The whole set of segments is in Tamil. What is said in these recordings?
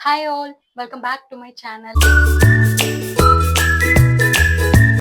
Hi all, welcome back to my channel.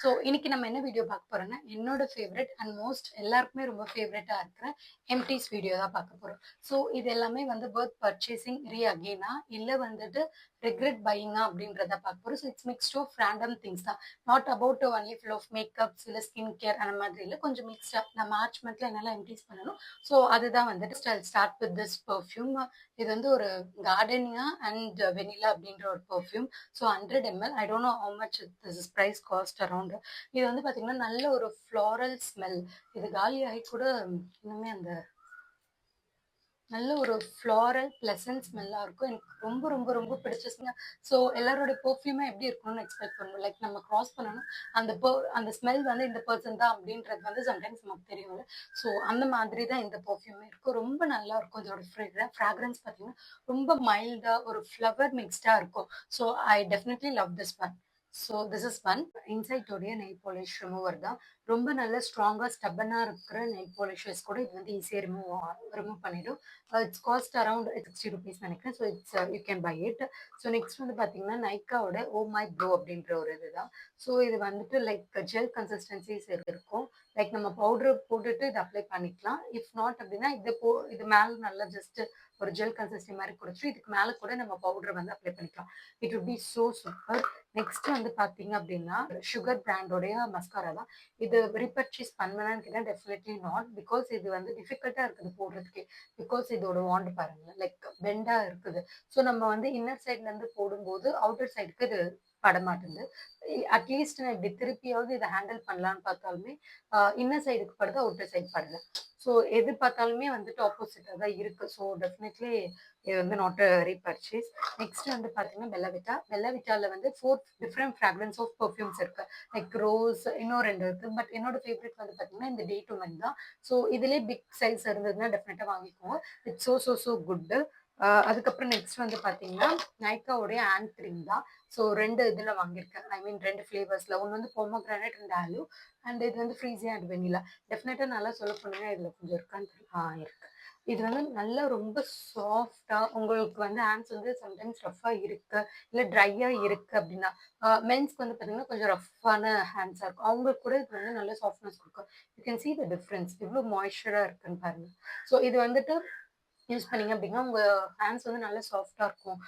So இன்னைக்கு நம்ம என்ன வீடியோ பார்க்க போறோம்னா என்னோட ஃபேவரட் அண்ட் மோஸ்ட் எல்லாருக்குமே ரொம்ப ஃபேவரட்டா இருக்கிற எம்டிஸ் வீடியோ தான் பார்க்க போறோம். ஸோ இது எல்லாமே வந்து ஒர்த் பர்ச்சேசிங் ரீ அகெயினா இல்லை வந்துட்டு ரெக்ரெட் பையிங்கா அப்படின்றத பார்க்க போறோம். So it's mixed of random things தான், not about only full of makeups இல்லை ஸ்கின் கேர் அந்த மாதிரி இல்லை, கொஞ்சம் மிக்ஸ்டா. நான் மார்ச் மந்த்ல என்னெல்லாம் எம்டிஸ் பண்ணணும், ஸோ அதுதான் வந்துட்டு ஸ்டார்ட் வித் திஸ் பர்ஃப்யூம். இது வந்து ஒரு கார்டனியா அண்ட் வெனிலா அப்படின்ற ஒரு perfume. So 100 ml. I don't know how much this is price cost around. இது வந்து பாத்தீங்கன்னா நல்ல ஒரு ஃப்ளாரல் ஸ்மெல். இது காலியாகி கூட இன்னுமே அந்த நல்ல ஒரு ஃப்ளாரல் பிளசன்ட் ஸ்மெல்லா இருக்கும். எனக்கு ரொம்ப ரொம்ப ரொம்ப பிடிச்சிருச்சுங்க. ஸோ எல்லாரோட பெர்ஃப்யூமே எப்படி இருக்கணும்னு எக்ஸ்பெக்ட் பண்ணுவோம். லைக் நம்ம கிராஸ் பண்ணணும், அந்த ஸ்மெல் வந்து இந்த பர்சன் தான் அப்படின்றது வந்து சம்டைம்ஸ் நமக்கு தெரியும்ல. ஸோ அந்த மாதிரி தான் இந்த பெர்ஃப்யூமே இருக்கும். ரொம்ப நல்லா இருக்கும். இதோட ஃப்ராக்ரன்ஸ் பார்த்தீங்கன்னா ரொம்ப மைல்டா ஒரு ஃப்ளவர் மிக்ஸ்டா இருக்கும். So I definitely love this one. So this is one. இன்சைட்டோடைய நெயில் பாலிஷ் ரிமூவர் தான். ரொம்ப நல்ல ஸ்ட்ராங்கா ஸ்டப்பனா இருக்கிற நெயில் பாலிஷஸ் கூட இது வந்து ஈஸியாக ரிமூவ் பண்ணிடும். இட்ஸ் காஸ்ட் அரௌண்ட் 60 rupees நினைக்கிறேன். So it's you can buy it. So next வந்து பார்த்தீங்கன்னா நைக்காவோட ஓ மை ப்ரோ அப்படின்ற ஒரு இதுதான். ஸோ இது வந்துட்டு லைக் ஜெல் கன்சிஸ்டன்சிஸ் இருக்கும். லைக் நம்ம பவுடர் போட்டுட்டு இதை அப்ளை பண்ணிக்கலாம். இஃப் நாட் அப்படின்னா இது மேலே நல்லா ஜஸ்ட் ஒரு ஜெல் கன்சிஸ்டன்சி மாதிரி கொடுத்துட்டு இதுக்கு மேலே கூட நம்ம பவுடர் வந்து அப்ளை பண்ணிக்கலாம். It will be so super. Next வந்து பார்த்தீங்க அப்படின்னா சுகர் பிராண்டோடைய மஸ்காரா தான். இது ரீபர்ச்சேஸ் பண்ணுவேன்னு கேட்டால் டெஃபினெட்லி நாட், பிகாஸ் இது வந்து டிஃபிகல்ட்டாக இருக்குது போடுறதுக்கே. பிகாஸ் இதோட வாண்டு பாருங்க, லைக் பெண்டா இருக்குது. ஸோ நம்ம வந்து இன்னர் சைட்ல இருந்து போடும்போது அவுட்டர் சைடுக்கு இது படமாட்டுது. அட்லீஸ்ட் நான் இப்படி திருப்பியாவது இதை ஹேண்டில் பண்ணலான்னு பார்த்தாலுமே இன்னர் சைடுக்கு படுது, அவுட்டர் சைடு படல. ஸோ எது பார்த்தாலுமே வந்துட்டு ஆப்போசிட்டாக தான் இருக்கு. ஸோ டெஃபினெட்லி இது வந்து நாட் அ ரீபர்ச்சேஸ். நெக்ஸ்ட் வந்து பார்த்தீங்கன்னா பெல்லாவிட்டால வந்து 4 டிஃப்ரெண்ட் ஃப்ராக்ரன்ஸ் ஆஃப் பர்ஃப்யூம்ஸ் இருக்கு. லைக் ரோஸ், இன்னும் 2 இருக்கு. பட் என்னோட ஃபேவரட் வந்து பார்த்தீங்கன்னா இந்த டே டு மென் தான். ஸோ இதுலேயே பிக் சைஸ் இருந்ததுன்னா டெஃபினட்டாக வாங்கிக்கோங்க. It's so so so good. அதுக்கப்புறம் நெக்ஸ்ட் வந்து பார்த்தீங்கன்னா நைக்காவுடைய ஹேண்ட் க்ரீம் தான். ஸோ 2 இதில் வாங்கியிருக்கேன். ஐ மீன் 2 ஃப்ளேவர்ஸில். ஒன்று வந்து பொமோகிரானட் அண்ட் ஆலு, அண்ட் இது வந்து ஃப்ரீஸியா அண்ட் வெனிலா. டெஃபினட்டாக நல்லா சொல்ல போனீங்கன்னா இதில் கொஞ்சம் இருக்கான்னு இருக்கு. இது வந்து நல்லா ரொம்ப சாஃப்டா, உங்களுக்கு வந்து ஹேண்ட்ஸ் வந்து சம்டைம்ஸ் ரஃபா இருக்கு இல்லை ட்ரையா இருக்கு அப்படின்னா, மென்ஸ்க்கு வந்து பார்த்தீங்கன்னா கொஞ்சம் ரஃப்பான ஹேண்ட்ஸாக இருக்கும், அவங்களுக்கு கூட இது வந்து நல்ல சாஃப்ட்னஸ் கொடுக்கும். You can see the difference, எவ்வளோ மாய்ஸ்சராக இருக்குன்னு பாருங்க. ஸோ இது வந்துட்டு யூஸ் பண்ணீங்க அப்படின்னா உங்க ஹேண்ட்ஸ் வந்து நல்லா சாஃப்டா இருக்கும்.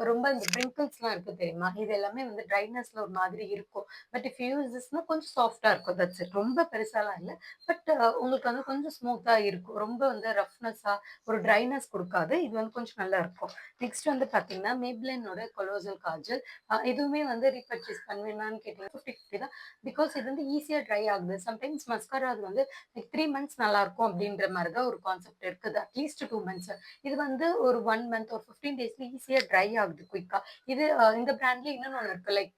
ரொம்ப இந்த பிரிங்கிள்ஸ்லாம் இருக்கு தெரியுமா, இது எல்லாமே வந்து ட்ரைனஸ்ல ஒரு மாதிரி இருக்கும். பட் இஃப் யூஸ் திஸ்னா கொஞ்சம் சாஃப்டா இருக்கும். That's it. ரொம்ப பெருசாலாம் இல்லை. பட் உங்களுக்கு வந்து கொஞ்சம் ஸ்மூத்தா இருக்கும். ரொம்ப வந்து ரஃப்னஸா ஒரு ட்ரைனஸ் கொடுக்காது. இது வந்து கொஞ்சம் நல்லா இருக்கும். நெக்ஸ்ட் வந்து பாத்தீங்கன்னா மேப்ளினோட கொலோசல் காஜல். இதுவுமே வந்து ரீபர்ச்சேஸ் பண்ணுவேனான்னு கேட்டீங்கன்னா 50-50 தான். பிகாஸ் இது வந்து ஈஸியா ட்ரை ஆகுது. சம்டைம்ஸ் மஸ்காரா அது வந்து லைக் 3 months நல்லா இருக்கும் அப்படின்ற மாதிரி தான் ஒரு கான்செப்ட் இருக்குது. At least 2 months. இது வந்து ஒரு 1 month ஒரு 15 daysல ஈஸியா ட்ரை ஆகுது குயிக்கா. இது இந்த பிராண்ட்ல இன்னொன்னு ஒன்று இருக்கு, லைக்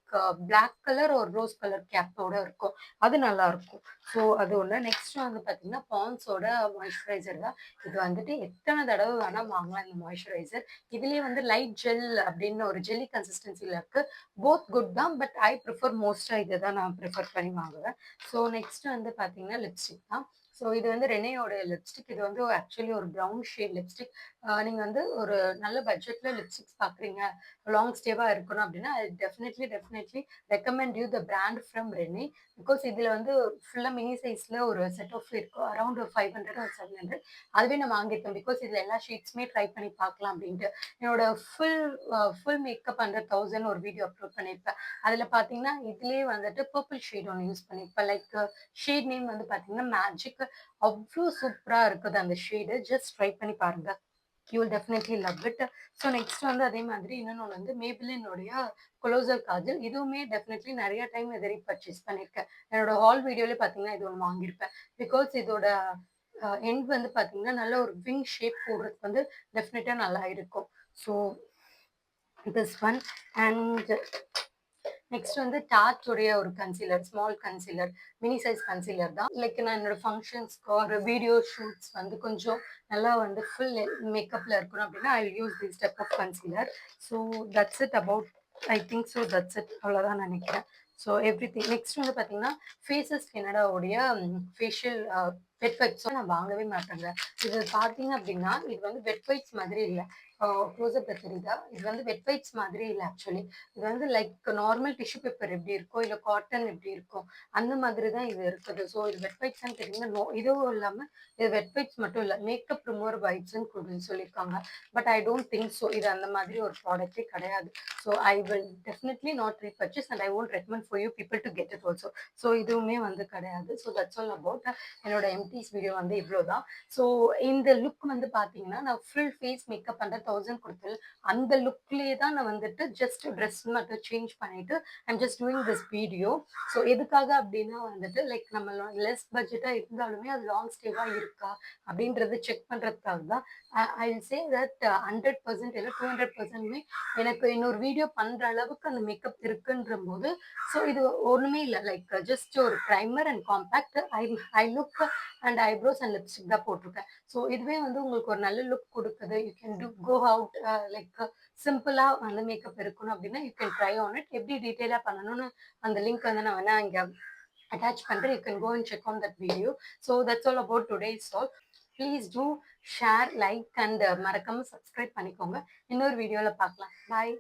பிளாக் கலர் ஒரு ரோஸ் கலர் கேப்போட இருக்கும். அது நல்லா இருக்கும். ஸோ அது ஒன்று. நெக்ஸ்ட் வந்து பார்த்தீங்கன்னா பான்ஸோட மாய்ஸ்சரைசர் தான். இது வந்துட்டு எத்தனை தடவை வேணா வாங்கலாம் இந்த மாய்ஸ்சரைசர். இதுலயே வந்து லைட் ஜெல் அப்படின்னு ஒரு ஜெல்லி கன்சிஸ்டன்சில இருக்கு. போத் குட் தான், பட் ஐ ப்ரிஃபர் மோஸ்டா இதை தான் நான் ப்ரிஃபர் பண்ணி வாங்குவேன். ஸோ நெக்ஸ்ட் வந்து பார்த்தீங்கன்னா லிப்ஸ்டிக் தான். ஸோ இது வந்து ரெனேயோட லிப்ஸ்டிக். இது வந்து ஆக்சுவலி ஒரு ப்ரௌன் ஷேட் லிப்ஸ்டிக். நீங்க வந்து ஒரு நல்ல பட்ஜெட்ல லிப்ஸ்டிக்ஸ் பார்க்குறீங்க, லாங் ஸ்டேவா இருக்கணும் அப்படின்னா I definitely recommend you the brand from Rene. Because இதுல வந்து ஃபுல்லா மினி சைஸ்ல ஒரு செட் ஆஃப் இருக்கும், அரௌண்ட் 500 or 700. அதுவே நான் வாங்கியிருக்கேன். பிகாஸ் இதுல எல்லா ஷேட்ஸுமே ட்ரை பண்ணி பார்க்கலாம் அப்படின்ட்டு. என்னோட ஃபுல் மேக்கப் அண்டர் 1000 ஒரு வீடியோ அப்லோட் பண்ணியிருப்பேன். அதுல பாத்தீங்கன்னா இதுலயே வந்துட்டு பர்பிள் ஷேட் ஒன்று யூஸ் பண்ணியிருப்பேன். லைக் ஷேட் நேம் வந்து பாத்தீங்கன்னா மேஜிக். அவ்வளோ சூப்பரா இருக்குது அந்த ஷேடு. ஜஸ்ட் ட்ரை பண்ணி பாருங்க, you will definitely love it. So next வந்து அதே மாதிரி இன்னொன்று வந்து மேபிளினுடைய கொலோசல் காஜல். இதுவுமே டெஃபினெட்லி நிறைய டைம் இதை ரீபர்ச்சேஸ் பண்ணியிருக்கேன். என்னோட ஹால் வீடியோல பார்த்தீங்கன்னா இது ஒன்று வாங்கியிருப்பேன். பிகாஸ் இதோட எண்ட் வந்து பார்த்தீங்கன்னா நல்ல ஒரு விங் ஷேப் போடுறதுக்கு வந்து டெஃபினட்டாக நல்லா இருக்கும். So this one. And next வந்து டார்ச் உடைய ஒரு concealer, small concealer, mini size concealer தான். லைக் நான் என்னோட ஃபங்க்ஷன்ஸ்க்கு ஒரு வீடியோ ஷூட்ஸ் வந்து கொஞ்சம் நல்லா வந்து ஃபுல் மேக்கப்ல இருக்கணும் அப்படின்னா I use this type of concealer. So that's it about, I think so that's it, அவ்வளோதான் நினைக்கிறேன். So every thing. நெக்ஸ்ட் வந்து பார்த்தீங்கன்னா ஃபேஸஸ் கனடாவுடைய ஃபேஷியல் வெட் வைப்ஸும் நான் வாங்கவே மாட்டேங்க. இது பார்த்தீங்க அப்படின்னா இது வந்து வெட் வைப்ஸ் மாதிரி இல்லை, க்ளோஸ்அப்ல தெரியுதா? இது வந்து வெட் வைப்ஸ் மாதிரி இல்ல ஆக்சுவலி. இது வந்து லைக் நார்மல் டிஷ்யூ பேப்பர் எப்படி இருக்கும், இல்ல காட்டன் எப்படி இருக்கும், அந்த மாதிரி தான் இது இருக்குது. ஸோ இது வெட் வைப்ஸான்னு கேட்டீங்கன்னா, நோ. இதுவும் இல்லாம இது வெட் வைப்ஸ் மட்டும் இல்ல. மேக்கப் ரிமூவர் வைப்ஸ்ன்னு சொல்லியிருக்காங்க. But I don't think so. இது அந்த மாதிரி ஒரு ப்ராடக்ட்டே கிடையாது. So I will definitely not repurchase and I won't recommend for you people to get it also. So இதுவுமே வந்து கிடையாது. ஸோ தட்ஸ் ஆல் அபவுட் என்னோட எம்டிஸ் வீடியோ வந்து இவ்வளோதான். ஸோ இந்த லுக் வந்து பார்த்தீங்கன்னா, நான் ஃபுல் ஃபேஸ் மேக்கப் அந்த 1000 குடுத்தேன். அந்த லுக்லயே தான் நான் வந்துட்டு ஜஸ்ட் ட்ரெஸ் மட்டும் சேஞ்ச் பண்ணிட்டு, I'm just doing this video. So எதுக்காக அப்டின்னா வந்துட்டு, லைக் நம்ம லெஸ் பட்ஜெட்டா இருந்தாலுமே அது லாங் ஸ்டேவா இருக்கா? அப்டின்றத செக் பண்றதுக்காக தான். ஐ வில் சே தட் 100% இல்ல 200%மே எனக்கு இன்னொரு வீடியோ பண்ற அளவுக்கு அந்த மேக்கப் இருக்குன்றபோது, ஸோ இது ஒண்ணுமே இல்ல. லைக் ஜஸ்ட் ஒரு primer and compact I look and eyebrows and lipstick தான் போட்டிருக்கேன். ஸோ இதுவே வந்து உங்களுக்கு ஒரு நல்ல லுக் குடுக்குது. You can go out like சிம்பிளா வந்து மேக்கப் இருக்கணும் அப்டின்னா, you can try on it. எப்படி டீட்டெயிலா பண்ணணும்னு அந்த லிங்க் வந்து நான் வேணா இங்க அட்டாச் பண்றேன். You can go and check on that video. So that's all about today's talk. Please do share, like and மறக்காம சப்ஸ்கிரைப் பண்ணிக்கோங்க. இன்னொரு வீடியோல பார்க்கலாம். பாய்.